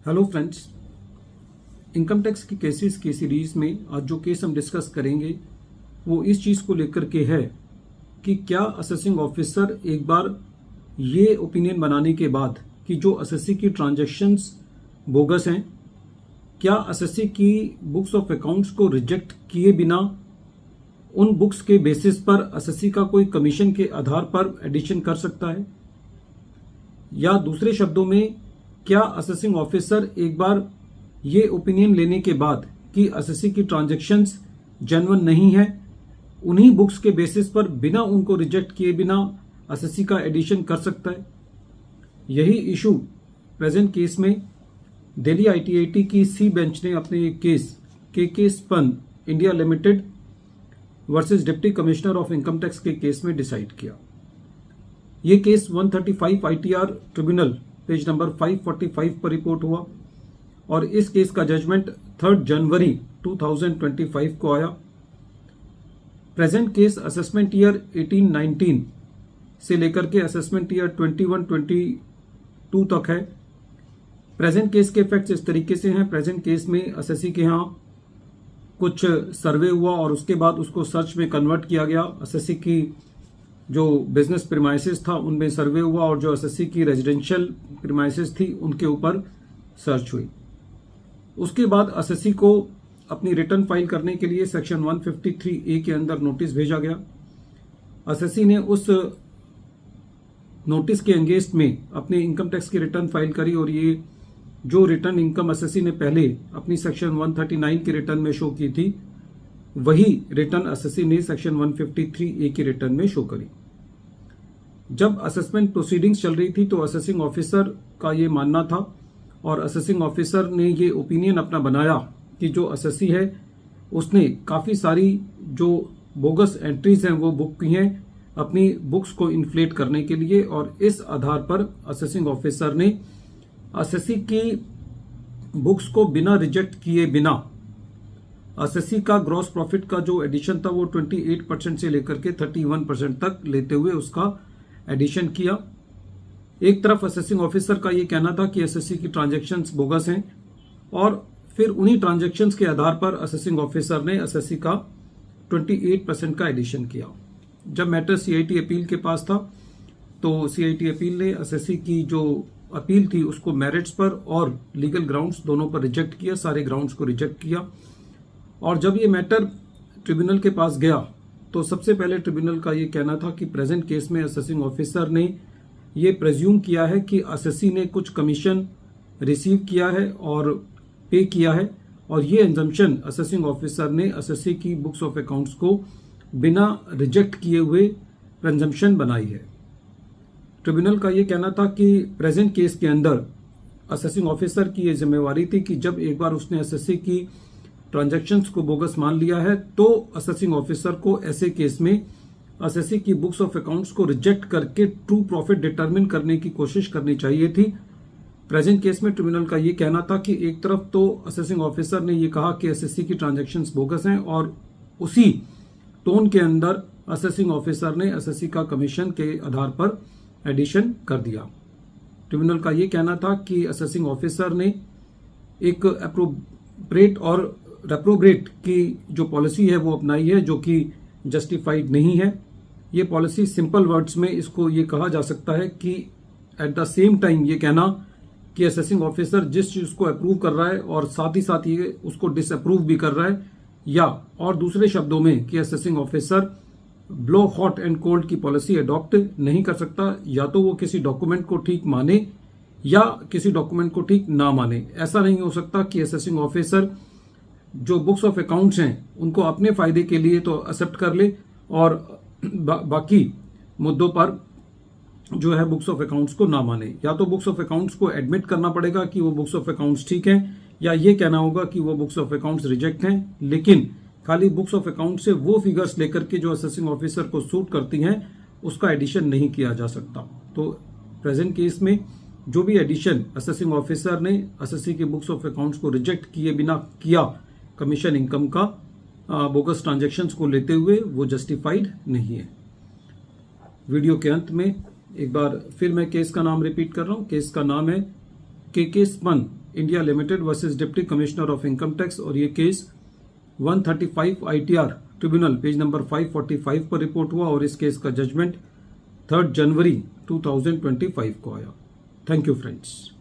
Hello friends, income tax की cases की series में आज जो केस हम डिस्कस करेंगे वो इस चीज़ को लेकर के है कि क्या असेसिंग ऑफिसर एक बार ये ओपिनियन बनाने के बाद कि जो असेसी की ट्रांजैक्शंस बोगस हैं, क्या असेसी की बुक्स ऑफ अकाउंट्स को रिजेक्ट किए बिना उन बुक्स के बेसिस पर असेसी का कोई कमीशन के आधार पर एडिशन कर सकता है, या दूसरे शब्दों में क्या असेसिंग ऑफिसर एक बार ये ओपिनियन लेने के बाद कि असेसी की ट्रांजैक्शंस जेन्युइन नहीं है, उन्हीं बुक्स के बेसिस पर बिना उनको रिजेक्ट किए बिना असेसी का एडिशन कर सकता है। यही इशू प्रेजेंट केस में दिल्ली आईटीआईटी की सी बेंच ने अपने एक केस के Spun India limited versus deputy commissioner of income tax के केस में डिसाइड किया। ये case 135 ITR tribunal page number 545 पर रिपोर्ट हुआ और इस केस का जजमेंट 3 जनवरी 2025 को आया। प्रेजेंट केस असेसमेंट ईयर 18-19 से लेकर के असेसमेंट ईयर 21-22 तक है। प्रेजेंट केस के फैक्ट्स इस तरीके से हैं। प्रेजेंट केस में असेसी के यहाँ कुछ सर्वे हुआ और उसके बाद उसको सर्च में कन्वर्ट किया गया। असेसी की जो बिजनेस प्रीमाइसेस था उनमें सर्वे हुआ और जो असेसी की रेजिडेंशियल प्रीमाइसेस थी उनके ऊपर सर्च हुई। उसके बाद असेसी को अपनी रिटर्न फाइल करने के लिए सेक्शन 153A के अंदर नोटिस भेजा गया। असेसी ने उस नोटिस के अगेंस्ट में अपने इनकम टैक्स की रिटर्न फाइल करी और ये जो रिटर्न इनकम असेसी ने पहले अपनी सेक्शन 139 की रिटर्न में शो की थी, वही रिटर्न असेसी ने सेक्शन 153A की रिटर्न में शो करी। जब असेसमेंट प्रोसीडिंग्स चल रही थी तो असेसिंग ऑफिसर का ये मानना था और असेसिंग ऑफिसर ने ये ओपिनियन अपना बनाया कि जो असेसी है उसने काफ़ी सारी जो बोगस एंट्रीज हैं वो बुक की हैं अपनी बुक्स को इन्फ्लेट करने के लिए, और इस आधार पर असेसिंग ऑफिसर ने असेसी की बुक्स को बिना रिजेक्ट किए बिना असेसी का ग्रॉस प्रॉफिट का जो एडिशन था वो 28% से लेकर के 31% तक लेते हुए उसका एडिशन किया। एक तरफ असेसिंग ऑफिसर का ये कहना था कि असेसी की ट्रांजैक्शंस बोगस हैं और फिर उन्हीं ट्रांजैक्शंस के आधार पर असेसिंग ऑफिसर ने असेसी का 28% का एडिशन किया। जब मैटर सीआईटी अपील के पास था तो सीआईटी अपील ने असेसी की जो अपील थी उसको मेरिट्स पर और लीगल ग्राउंड्स दोनों पर रिजेक्ट किया, सारे ग्राउंड्स को रिजेक्ट किया। और जब ये मैटर ट्रिब्यूनल के पास गया तो सबसे पहले ट्रिब्यूनल का ये कहना था कि प्रेजेंट केस में असेसिंग ऑफिसर ने ये प्रेज्यूम किया है कि असेसी ने कुछ कमीशन रिसीव किया है और पे किया है, और ये एग्जम्पशन असेसिंग ऑफिसर ने असेसी की बुक्स ऑफ अकाउंट्स को बिना रिजेक्ट किए हुए कंजम्पशन बनाई है। ट्रिब्यूनल का ये कहना था कि प्रेजेंट केस के अंदर असेसिंग ऑफिसर की ये जिम्मेवारी थी कि जब एक बार उसने असेसी की ट्रांजैक्शंस को बोगस मान लिया है तो असेसिंग ऑफिसर को ऐसे केस में असेसी की बुक्स ऑफ अकाउंट्स को रिजेक्ट करके ट्रू प्रॉफिट डिटरमिन करने की कोशिश करनी चाहिए थी। प्रेजेंट केस में ट्रिब्यूनल का ये कहना था कि एक तरफ तो असेसिंग ऑफिसर ने ये कहा कि असेसी की ट्रांजैक्शंस बोगस हैं और उसी टोन के अंदर असेसिंग ऑफिसर ने असेसी का कमीशन के आधार पर एडिशन कर दिया। ट्रिब्यूनल का ये कहना था कि असेसिंग ऑफिसर ने एक एप्रोप्रिएट और रेप्रोब्रेट की जो पॉलिसी है वो अपनाई है जो कि जस्टिफाइड नहीं है। ये पॉलिसी सिंपल वर्ड्स में इसको ये कहा जा सकता है कि एट द सेम टाइम ये कहना कि असेसिंग ऑफिसर जिस चीज को अप्रूव कर रहा है और साथ ही साथ ये उसको डिसअप्रूव भी कर रहा है, या और दूसरे शब्दों में कि assessing officer blow hot and cold की पॉलिसी अडॉप्ट नहीं कर सकता। या तो वो किसी डॉक्यूमेंट को ठीक माने या किसी डॉक्यूमेंट को ठीक ना माने। ऐसा नहीं हो सकता कि असेसिंग ऑफिसर जो बुक्स ऑफ अकाउंट्स हैं उनको अपने फायदे के लिए तो एक्सेप्ट कर ले और बाकी मुद्दों पर जो है बुक्स ऑफ अकाउंट्स को ना माने। या तो बुक्स ऑफ अकाउंट्स को एडमिट करना पड़ेगा कि वो बुक्स ऑफ अकाउंट्स ठीक हैं, या ये कहना होगा कि वो बुक्स ऑफ अकाउंट्स रिजेक्ट हैं, लेकिन खाली बुक्स ऑफ अकाउंट से वो फिगर्स लेकर के जो असेसिंग ऑफिसर को सूट करती हैं उसका एडिशन नहीं किया जा सकता। तो प्रेजेंट केस में जो भी एडिशन असेसिंग ऑफिसर ने असेसी की बुक्स ऑफ अकाउंट्स को रिजेक्ट किए बिना किया कमीशन इनकम का बोगस ट्रांजैक्शंस को लेते हुए, वो जस्टिफाइड नहीं है। वीडियो के अंत में एक बार फिर मैं केस का नाम रिपीट कर रहा हूं। केस का नाम है K Spun India limited versus deputy commissioner of income tax, और ये case 135 ITR tribunal page number 545 पर रिपोर्ट हुआ और इस केस का जजमेंट 3 जनवरी 2025 को आया। Thank you friends.